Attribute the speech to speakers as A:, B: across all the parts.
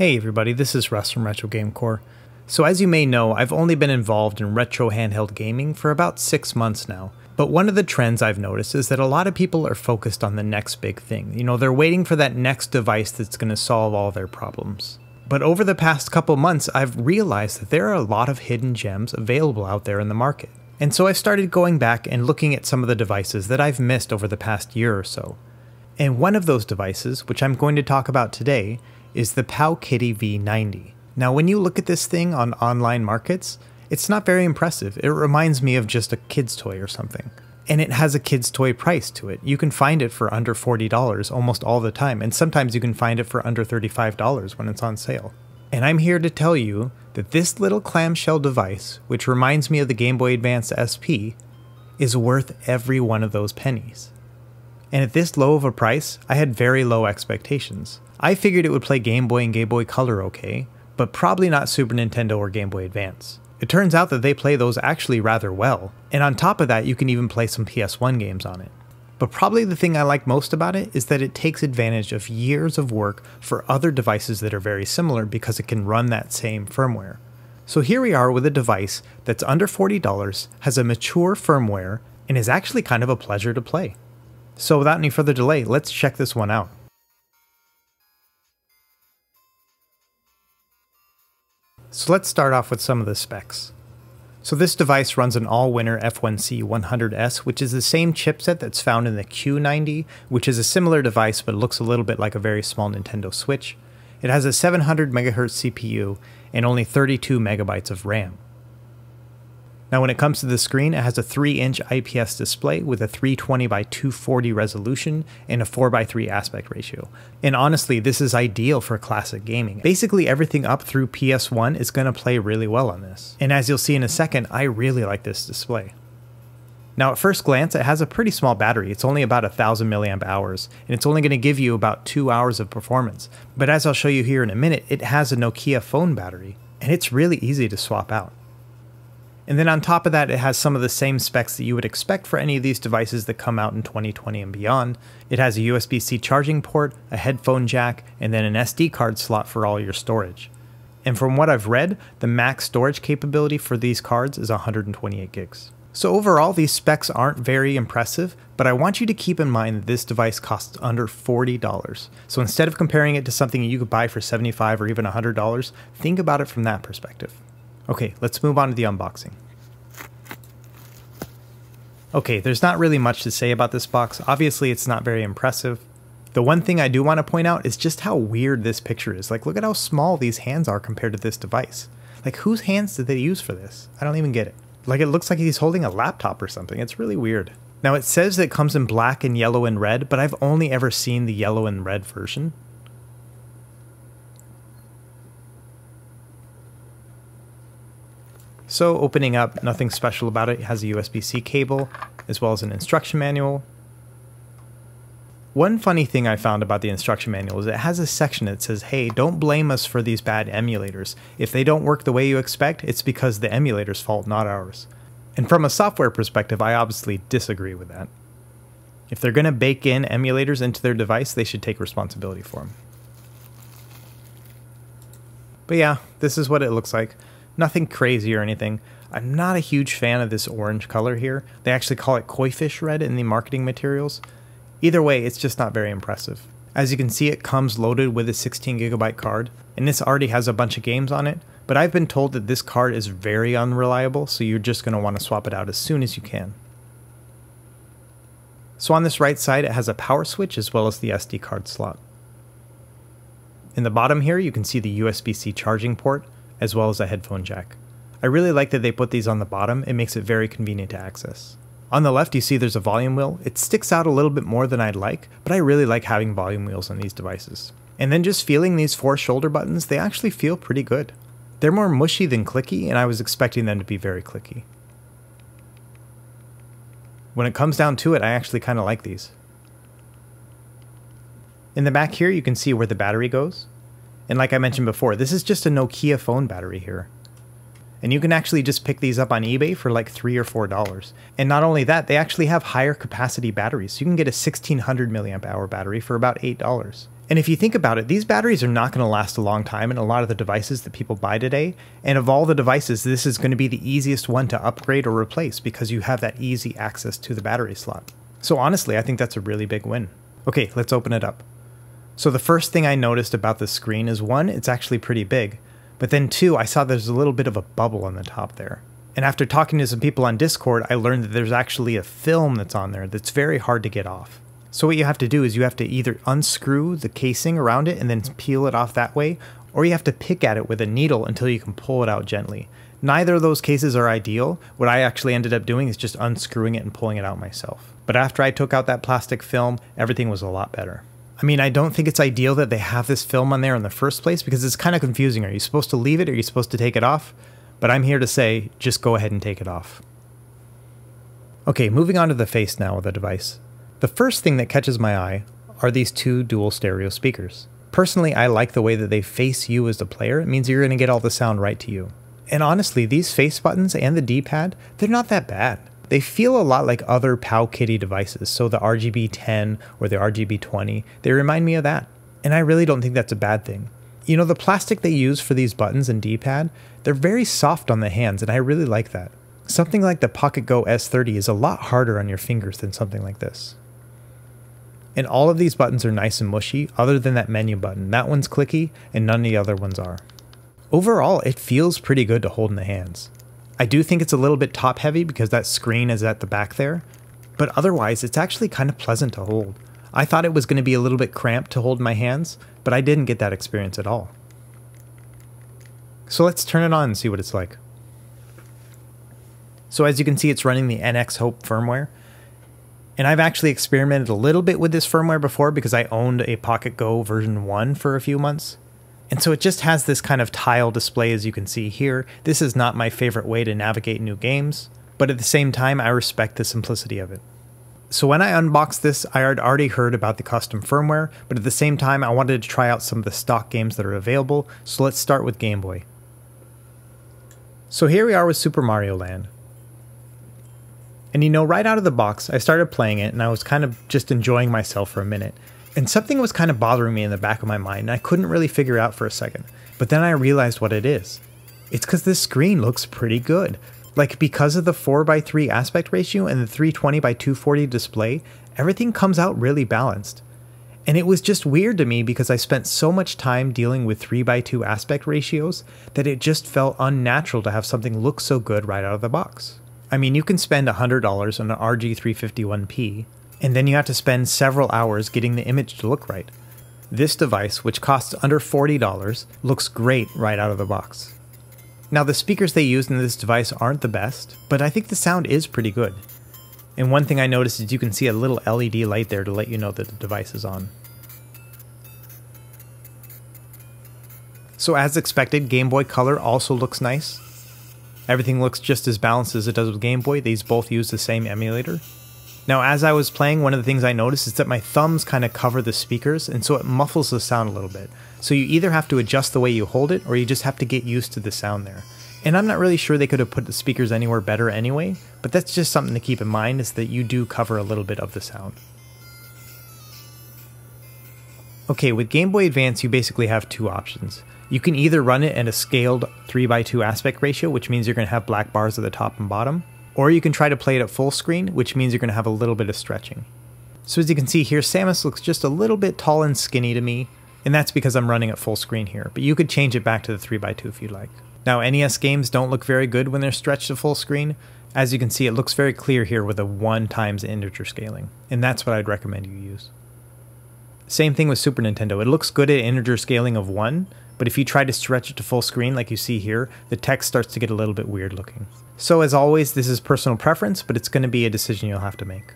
A: Hey everybody, this is Russ from Retro Game Core. So as you may know, I've only been involved in retro handheld gaming for about 6 months now. But one of the trends I've noticed is that a lot of people are focused on the next big thing. You know, they're waiting for that next device that's going to solve all their problems. But over the past couple months, I've realized that there are a lot of hidden gems available out there in the market. And so I started going back and looking at some of the devices that I've missed over the past year or so. And one of those devices, which I'm going to talk about today, is the PowKiddy V90. Now when you look at this thing on online markets, it's not very impressive. It reminds me of just a kid's toy or something. And it has a kid's toy price to it. You can find it for under $40 almost all the time, and sometimes you can find it for under $35 when it's on sale. And I'm here to tell you that this little clamshell device, which reminds me of the Game Boy Advance SP, is worth every one of those pennies. And at this low of a price, I had very low expectations. I figured it would play Game Boy and Game Boy Color okay, but probably not Super Nintendo or Game Boy Advance. It turns out that they play those actually rather well, and on top of that you can even play some PS1 games on it. But probably the thing I like most about it is that it takes advantage of years of work for other devices that are very similar because it can run that same firmware. So here we are with a device that's under $40, has a mature firmware, and is actually kind of a pleasure to play. So without any further delay, let's check this one out. So let's start off with some of the specs. So this device runs an all-winner F1C 100S, which is the same chipset that's found in the Q90, which is a similar device but looks a little bit like a very small Nintendo Switch. It has a 700 MHz CPU and only 32 megabytes of RAM. Now when it comes to the screen, it has a 3-inch IPS display with a 320 by 240 resolution and a 4:3 aspect ratio. And honestly, this is ideal for classic gaming. Basically everything up through PS1 is going to play really well on this. And as you'll see in a second, I really like this display. Now at first glance, it has a pretty small battery. It's only about 1000 milliamp hours, and it's only going to give you about 2 hours of performance. But as I'll show you here in a minute, it has a Nokia phone battery, and it's really easy to swap out. And then on top of that, it has some of the same specs that you would expect for any of these devices that come out in 2020 and beyond. It has a USB-C charging port, a headphone jack, and then an SD card slot for all your storage. And from what I've read, the max storage capability for these cards is 128 gigs. So overall, these specs aren't very impressive, but I want you to keep in mind that this device costs under $40. So instead of comparing it to something you could buy for $75 or even $100, think about it from that perspective. Okay, let's move on to the unboxing. Okay, there's not really much to say about this box. Obviously, it's not very impressive. The one thing I do want to point out is just how weird this picture is. Like, look at how small these hands are compared to this device. Like, whose hands did they use for this? I don't even get it. Like, it looks like he's holding a laptop or something. It's really weird. Now, it says that it comes in black and yellow and red, but I've only ever seen the yellow and red version. So opening up, nothing special about it. It has a USB-C cable, as well as an instruction manual. One funny thing I found about the instruction manual is it has a section that says, hey, don't blame us for these bad emulators. If they don't work the way you expect, it's because the emulator's fault, not ours. And from a software perspective, I obviously disagree with that. If they're going to bake in emulators into their device, they should take responsibility for them. But yeah, this is what it looks like. Nothing crazy or anything. I'm not a huge fan of this orange color here. They actually call it koi fish red in the marketing materials. Either way, it's just not very impressive. As you can see, it comes loaded with a 16GB card, and this already has a bunch of games on it, but I've been told that this card is very unreliable, so you're just going to want to swap it out as soon as you can. So on this right side, it has a power switch as well as the SD card slot. In the bottom here, you can see the USB-C charging port, as well as a headphone jack. I really like that they put these on the bottom. It makes it very convenient to access. On the left, you see there's a volume wheel. It sticks out a little bit more than I'd like, but I really like having volume wheels on these devices. And then just feeling these 4 shoulder buttons, they actually feel pretty good. They're more mushy than clicky, and I was expecting them to be very clicky. When it comes down to it, I actually kind of like these. In the back here, you can see where the battery goes. And like I mentioned before, this is just a Nokia phone battery here. And you can actually just pick these up on eBay for like $3 or $4. And not only that, they actually have higher capacity batteries. So you can get a 1600 milliamp hour battery for about $8. And if you think about it, these batteries are not going to last a long time in a lot of the devices that people buy today. And of all the devices, this is going to be the easiest one to upgrade or replace because you have that easy access to the battery slot. So honestly, I think that's a really big win. Okay, let's open it up. So the first thing I noticed about this screen is one, it's actually pretty big. But then two, I saw there's a little bit of a bubble on the top there. And after talking to some people on Discord, I learned that there's actually a film that's on there that's very hard to get off. So what you have to do is you have to either unscrew the casing around it and then peel it off that way, or you have to pick at it with a needle until you can pull it out gently. Neither of those cases are ideal. What I actually ended up doing is just unscrewing it and pulling it out myself. But after I took out that plastic film, everything was a lot better. I mean, I don't think it's ideal that they have this film on there in the first place because it's kind of confusing. Are you supposed to leave it or are you supposed to take it off? But I'm here to say, just go ahead and take it off. Okay, moving on to the face now of the device. The first thing that catches my eye are these two dual stereo speakers. Personally, I like the way that they face you as the player. It means you're going to get all the sound right to you. And honestly, these face buttons and the D-pad, they're not that bad. They feel a lot like other PowKiddy devices, so the RGB10 or the RGB20, they remind me of that. And I really don't think that's a bad thing. You know, the plastic they use for these buttons and D-pad, they're very soft on the hands, and I really like that. Something like the Pocket Go S30 is a lot harder on your fingers than something like this. And all of these buttons are nice and mushy, other than that menu button. That one's clicky, and none of the other ones are. Overall, it feels pretty good to hold in the hands. I do think it's a little bit top heavy because that screen is at the back there, but otherwise it's actually kind of pleasant to hold. I thought it was going to be a little bit cramped to hold in my hands, but I didn't get that experience at all. So let's turn it on and see what it's like. So as you can see, it's running the NX Hope firmware. And I've actually experimented a little bit with this firmware before because I owned a Pocket Go version 1 for a few months. And so it just has this kind of tile display as you can see here. This is not my favorite way to navigate new games, but at the same time I respect the simplicity of it. So when I unboxed this, I had already heard about the custom firmware, but at the same time I wanted to try out some of the stock games that are available, so let's start with Game Boy. So here we are with Super Mario Land. And you know, right out of the box, I started playing it and I was kind of just enjoying myself for a minute. And something was kind of bothering me in the back of my mind, and I couldn't really figure it out for a second. But then I realized what it is. It's because this screen looks pretty good. Like, because of the 4:3 aspect ratio and the 320x240 display, everything comes out really balanced. And it was just weird to me because I spent so much time dealing with 3:2 aspect ratios that it just felt unnatural to have something look so good right out of the box. I mean, you can spend $100 on an RG351P, and then you have to spend several hours getting the image to look right. This device, which costs under $40, looks great right out of the box. Now, the speakers they used in this device aren't the best, but I think the sound is pretty good. And one thing I noticed is you can see a little LED light there to let you know that the device is on. So as expected, Game Boy Color also looks nice. Everything looks just as balanced as it does with Game Boy. These both use the same emulator. Now, as I was playing, one of the things I noticed is that my thumbs kind of cover the speakers, and so it muffles the sound a little bit. So you either have to adjust the way you hold it, or you just have to get used to the sound there. And I'm not really sure they could have put the speakers anywhere better anyway, but that's just something to keep in mind, is that you do cover a little bit of the sound. Okay, with Game Boy Advance, you basically have two options. You can either run it at a scaled 3:2 aspect ratio, which means you're going to have black bars at the top and bottom, or you can try to play it at full screen, which means you're going to have a little bit of stretching. So as you can see here, Samus looks just a little bit tall and skinny to me, and that's because I'm running at full screen here, but you could change it back to the 3:2 if you'd like. Now, NES games don't look very good when they're stretched to full screen. As you can see, it looks very clear here with a 1x integer scaling, and that's what I'd recommend you use. Same thing with Super Nintendo. It looks good at integer scaling of 1, but if you try to stretch it to full screen like you see here, the text starts to get a little bit weird looking. So as always, this is personal preference, but it's going to be a decision you'll have to make.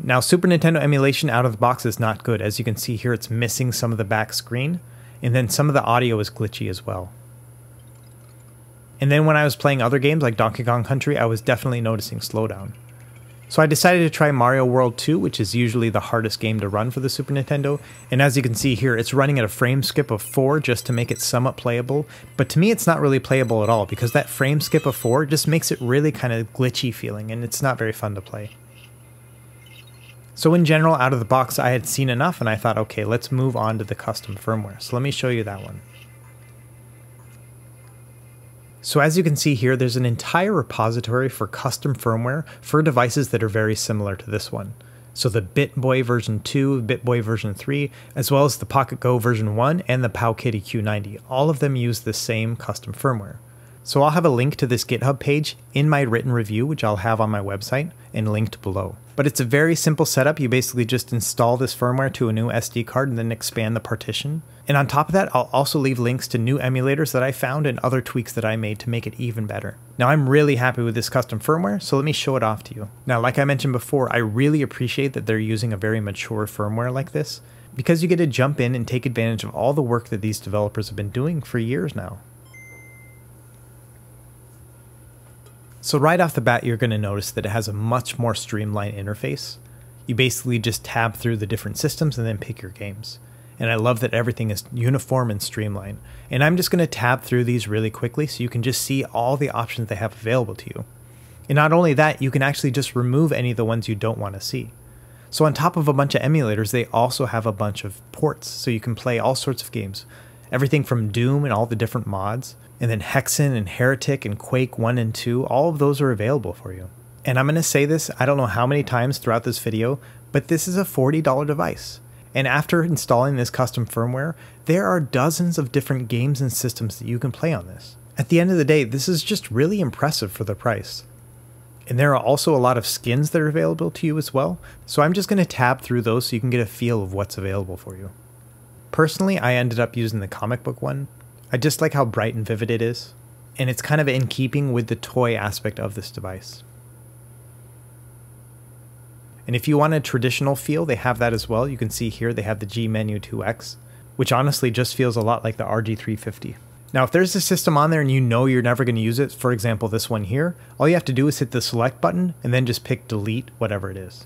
A: Now, Super Nintendo emulation out of the box is not good. As you can see here, it's missing some of the back screen, and then some of the audio is glitchy as well. And then when I was playing other games like Donkey Kong Country, I was definitely noticing slowdown. So I decided to try Mario World 2, which is usually the hardest game to run for the Super Nintendo, and as you can see here, it's running at a frame skip of 4 just to make it somewhat playable, but to me it's not really playable at all because that frame skip of 4 just makes it really kind of glitchy feeling, and it's not very fun to play. So in general, out of the box, I had seen enough and I thought, okay, let's move on to the custom firmware. So let me show you that one. So as you can see here, there's an entire repository for custom firmware for devices that are very similar to this one. So the BitBoy version 2, BitBoy version 3, as well as the Pocket Go version 1 and the PowKiddy Q90. All of them use the same custom firmware. So I'll have a link to this GitHub page in my written review, which I'll have on my website and linked below. But it's a very simple setup. You basically just install this firmware to a new SD card and then expand the partition. And on top of that, I'll also leave links to new emulators that I found and other tweaks that I made to make it even better. Now I'm really happy with this custom firmware, so let me show it off to you. Now, like I mentioned before, I really appreciate that they're using a very mature firmware like this, because you get to jump in and take advantage of all the work that these developers have been doing for years now. So right off the bat, you're going to notice that it has a much more streamlined interface. You basically just tab through the different systems and then pick your games. And I love that everything is uniform and streamlined. And I'm just going to tab through these really quickly so you can just see all the options they have available to you. And not only that, you can actually just remove any of the ones you don't want to see. So on top of a bunch of emulators, they also have a bunch of ports, so you can play all sorts of games. Everything from Doom and all the different mods, and then Hexen and Heretic and Quake 1 and 2, all of those are available for you. And I'm going to say this, I don't know how many times throughout this video, but this is a $40 device. And after installing this custom firmware, there are dozens of different games and systems that you can play on this. At the end of the day, this is just really impressive for the price. And there are also a lot of skins that are available to you as well, so I'm just going to tab through those so you can get a feel of what's available for you. Personally, I ended up using the comic book one. I just like how bright and vivid it is, and it's kind of in keeping with the toy aspect of this device. And if you want a traditional feel, they have that as well. You can see here they have the G-Menu 2X, which honestly just feels a lot like the RG350. Now, if there's a system on there and you know you're never going to use it, for example this one here, all you have to do is hit the select button and then just pick delete whatever it is.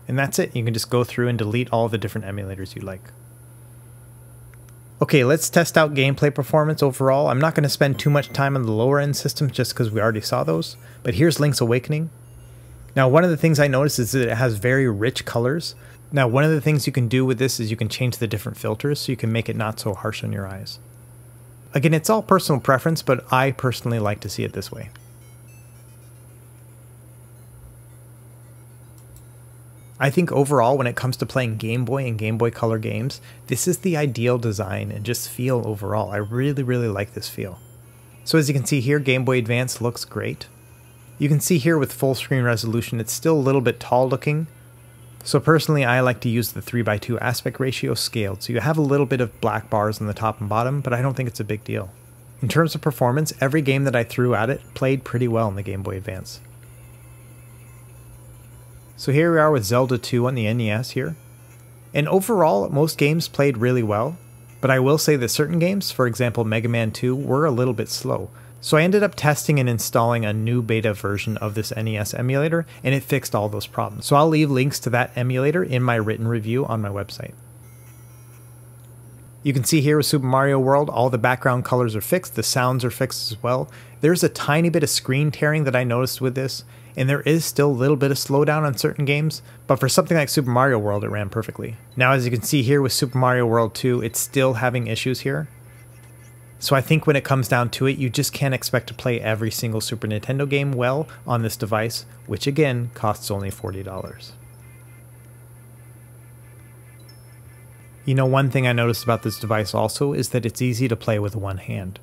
A: And that's it. You can just go through and delete all the different emulators you like. Okay, let's test out gameplay performance overall. I'm not going to spend too much time on the lower end systems just because we already saw those, but here's Link's Awakening. Now, one of the things I noticed is that it has very rich colors. Now, one of the things you can do with this is you can change the different filters so you can make it not so harsh on your eyes. Again, it's all personal preference, but I personally like to see it this way. I think overall, when it comes to playing Game Boy and Game Boy Color games, this is the ideal design and just feel overall. I really, really like this feel. So as you can see here, Game Boy Advance looks great. You can see here with full screen resolution, it's still a little bit tall looking. So personally, I like to use the 3:2 aspect ratio scaled. So you have a little bit of black bars on the top and bottom, but I don't think it's a big deal. In terms of performance, every game that I threw at it played pretty well in the Game Boy Advance. So here we are with Zelda 2 on the NES here. And overall, most games played really well, but I will say that certain games, for example Mega Man 2, were a little bit slow. So I ended up testing and installing a new beta version of this NES emulator, and it fixed all those problems. So I'll leave links to that emulator in my written review on my website. You can see here with Super Mario World, all the background colors are fixed, the sounds are fixed as well. There's a tiny bit of screen tearing that I noticed with this, and there is still a little bit of slowdown on certain games, but for something like Super Mario World, it ran perfectly. Now, as you can see here with Super Mario World 2, it's still having issues here. So I think when it comes down to it, you just can't expect to play every single Super Nintendo game well on this device, which again costs only $40. You know, one thing I noticed about this device also is that it's easy to play with one hand.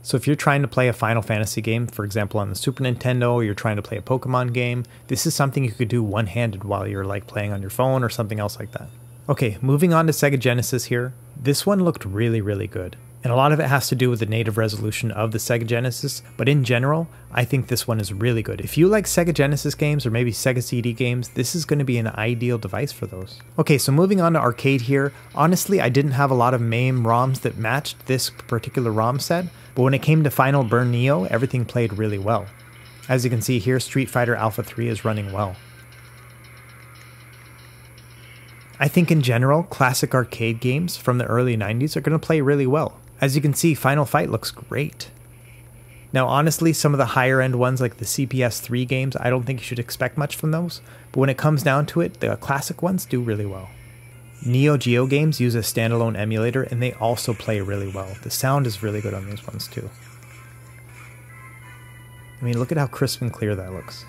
A: So if you're trying to play a Final Fantasy game, for example on the Super Nintendo, or you're trying to play a Pokemon game, this is something you could do one-handed while you're like playing on your phone or something else like that. Okay, moving on to Sega Genesis here. This one looked really, really good. And a lot of it has to do with the native resolution of the Sega Genesis, but in general, I think this one is really good. If you like Sega Genesis games or maybe Sega CD games, this is going to be an ideal device for those. Okay, so moving on to arcade here, honestly I didn't have a lot of MAME ROMs that matched this particular ROM set, but when it came to Final Burn Neo, everything played really well. As you can see here, Street Fighter Alpha 3 is running well. I think in general, classic arcade games from the early 90s are going to play really well. As you can see, Final Fight looks great. Now honestly, some of the higher end ones like the CPS 3 games, I don't think you should expect much from those, but when it comes down to it, the classic ones do really well. Neo Geo games use a standalone emulator and they also play really well. The sound is really good on these ones too. I mean, look at how crisp and clear that looks.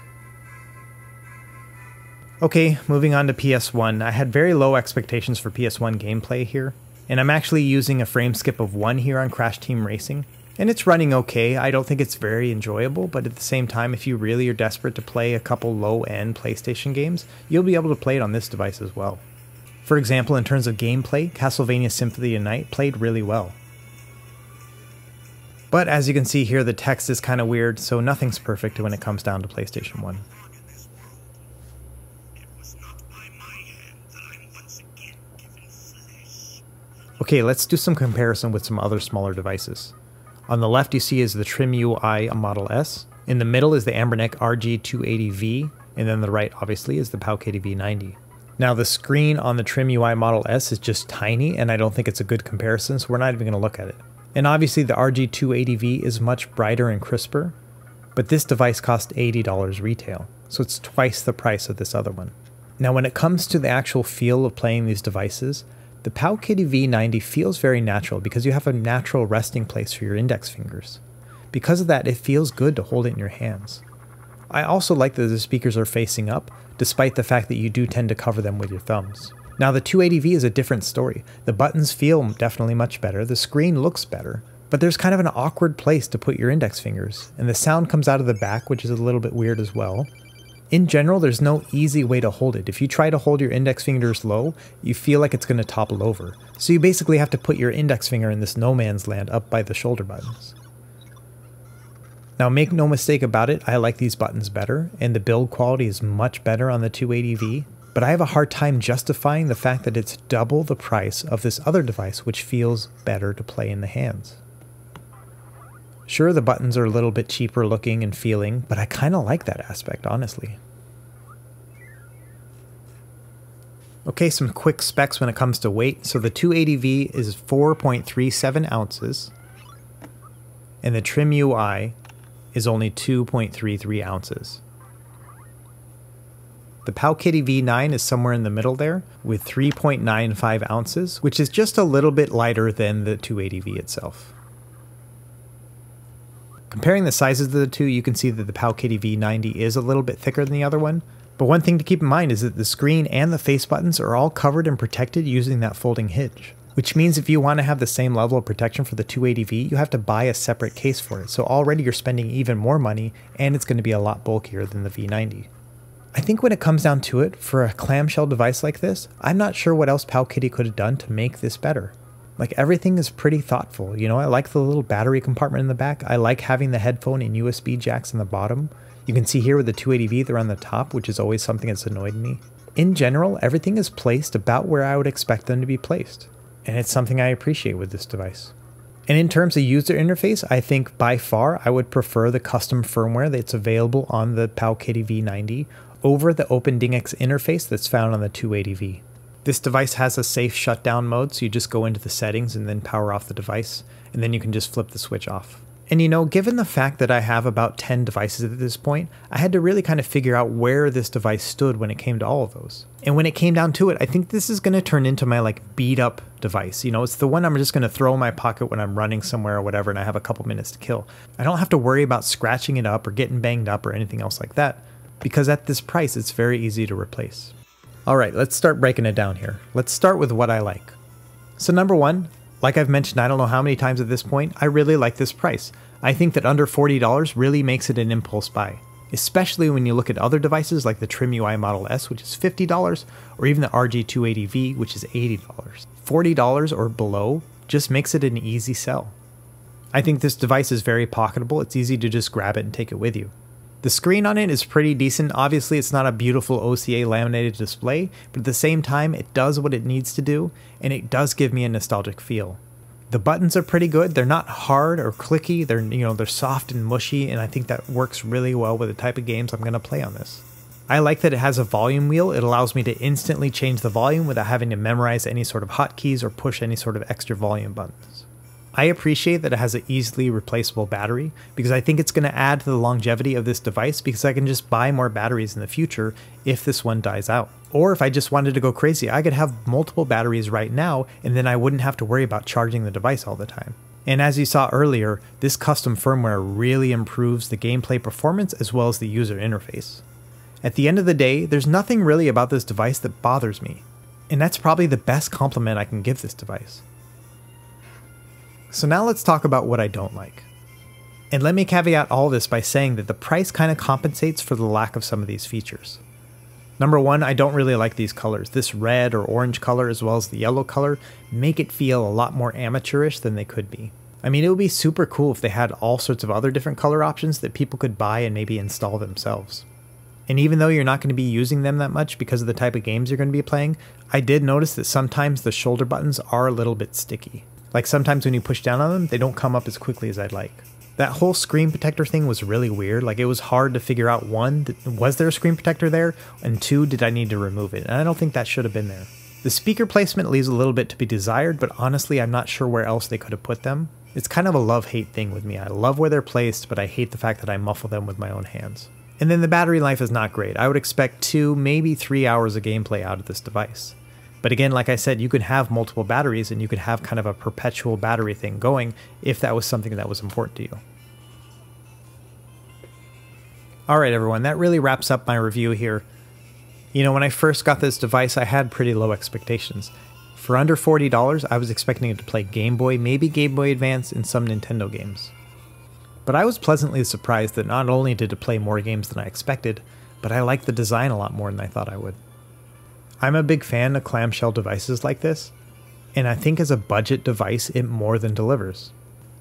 A: Okay, moving on to PS1. I had very low expectations for PS1 gameplay here, and I'm actually using a frame skip of 1 here on Crash Team Racing, and it's running okay. I don't think it's very enjoyable, but at the same time, if you really are desperate to play a couple low-end PlayStation games, you'll be able to play it on this device as well. For example, in terms of gameplay, Castlevania Symphony of the Night played really well. But as you can see here, the text is kind of weird, so nothing's perfect when it comes down to PlayStation 1. Okay, let's do some comparison with some other smaller devices. On the left you see is the Trim UI Model S, in the middle is the Amberneck RG280V, and then the right obviously is the PowKiddy V90. Now the screen on the Trim UI Model S is just tiny, and I don't think it's a good comparison, so we're not even going to look at it. And obviously the RG280V is much brighter and crisper, but this device cost $80 retail, so it's twice the price of this other one. Now when it comes to the actual feel of playing these devices, the PowKiddy V90 feels very natural because you have a natural resting place for your index fingers. Because of that, it feels good to hold it in your hands. I also like that the speakers are facing up, despite the fact that you do tend to cover them with your thumbs. Now the 280V is a different story. The buttons feel definitely much better, the screen looks better, but there's kind of an awkward place to put your index fingers, and the sound comes out of the back, which is a little bit weird as well. In general, there's no easy way to hold it. If you try to hold your index fingers low, you feel like it's going to topple over. So you basically have to put your index finger in this no man's land up by the shoulder buttons. Now make no mistake about it, I like these buttons better, and the build quality is much better on the 280V, but I have a hard time justifying the fact that it's double the price of this other device, which feels better to play in the hands. Sure, the buttons are a little bit cheaper looking and feeling, but I kind of like that aspect, honestly. Okay, some quick specs when it comes to weight. So the 280V is 4.37 ounces, and the Trim UI is only 2.33 ounces. The PowKiddy V9 is somewhere in the middle there, with 3.95 ounces, which is just a little bit lighter than the 280V itself. Comparing the sizes of the two, you can see that the PowKiddy V90 is a little bit thicker than the other one, but one thing to keep in mind is that the screen and the face buttons are all covered and protected using that folding hinge, which means if you want to have the same level of protection for the 280V, you have to buy a separate case for it, so already you're spending even more money, and it's going to be a lot bulkier than the V90. I think when it comes down to it, for a clamshell device like this, I'm not sure what else PowKiddy could have done to make this better. Like, everything is pretty thoughtful, you know. I like the little battery compartment in the back. I like having the headphone and USB jacks in the bottom. You can see here with the 280V, they're on the top, which is always something that's annoyed me. In general, everything is placed about where I would expect them to be placed, and it's something I appreciate with this device. And in terms of user interface, I think by far I would prefer the custom firmware that's available on the PowKiddy V90 over the OpenDingX interface that's found on the 280V. This device has a safe shutdown mode, so you just go into the settings and then power off the device, and then you can just flip the switch off. And you know, given the fact that I have about 10 devices at this point, I had to really kind of figure out where this device stood when it came to all of those. And when it came down to it, I think this is going to turn into my beat up device. You know, it's the one I'm just going to throw in my pocket when I'm running somewhere or whatever and I have a couple minutes to kill. I don't have to worry about scratching it up or getting banged up or anything else like that, because at this price, it's very easy to replace. Alright, let's start breaking it down here. Let's start with what I like. So number one, like I've mentioned I don't know how many times at this point, I really like this price. I think that under $40 really makes it an impulse buy, especially when you look at other devices like the Trim UI Model S, which is $50, or even the RG280V, which is $80. $40 or below just makes it an easy sell. I think this device is very pocketable. It's easy to just grab it and take it with you. The screen on it is pretty decent. Obviously, it's not a beautiful OCA laminated display, but at the same time, it does what it needs to do, and it does give me a nostalgic feel. The buttons are pretty good. They're not hard or clicky. They're soft and mushy, and I think that works really well with the type of games I'm going to play on this. I like that it has a volume wheel. It allows me to instantly change the volume without having to memorize any sort of hotkeys or push any sort of extra volume buttons. I appreciate that it has an easily replaceable battery because I think it's going to add to the longevity of this device because I can just buy more batteries in the future if this one dies out. Or if I just wanted to go crazy, I could have multiple batteries right now and then I wouldn't have to worry about charging the device all the time. And as you saw earlier, this custom firmware really improves the gameplay performance as well as the user interface. At the end of the day, there's nothing really about this device that bothers me. And that's probably the best compliment I can give this device. So now let's talk about what I don't like. And let me caveat all this by saying that the price kind of compensates for the lack of some of these features. Number one, I don't really like these colors. This red or orange color as well as the yellow color make it feel a lot more amateurish than they could be. I mean, it would be super cool if they had all sorts of other different color options that people could buy and maybe install themselves. And even though you're not going to be using them that much because of the type of games you're going to be playing, I did notice that sometimes the shoulder buttons are a little bit sticky. Like sometimes when you push down on them, they don't come up as quickly as I'd like. That whole screen protector thing was really weird. Like it was hard to figure out, one, was there a screen protector there? And two, did I need to remove it? And I don't think that should have been there. The speaker placement leaves a little bit to be desired, but honestly, I'm not sure where else they could have put them. It's kind of a love-hate thing with me. I love where they're placed, but I hate the fact that I muffle them with my own hands. And then the battery life is not great. I would expect 2, maybe 3 hours of gameplay out of this device. But again, like I said, you could have multiple batteries and you could have kind of a perpetual battery thing going if that was something that was important to you. Alright everyone, that really wraps up my review here. You know, when I first got this device, I had pretty low expectations. For under $40, I was expecting it to play Game Boy, maybe Game Boy Advance, and some Nintendo games. But I was pleasantly surprised that not only did it play more games than I expected, but I liked the design a lot more than I thought I would. I'm a big fan of clamshell devices like this, and I think as a budget device, it more than delivers.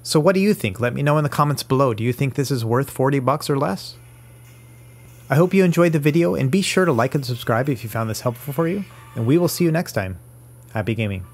A: So what do you think? Let me know in the comments below. Do you think this is worth $40 or less? I hope you enjoyed the video, and be sure to like and subscribe if you found this helpful for you, and we will see you next time. Happy gaming.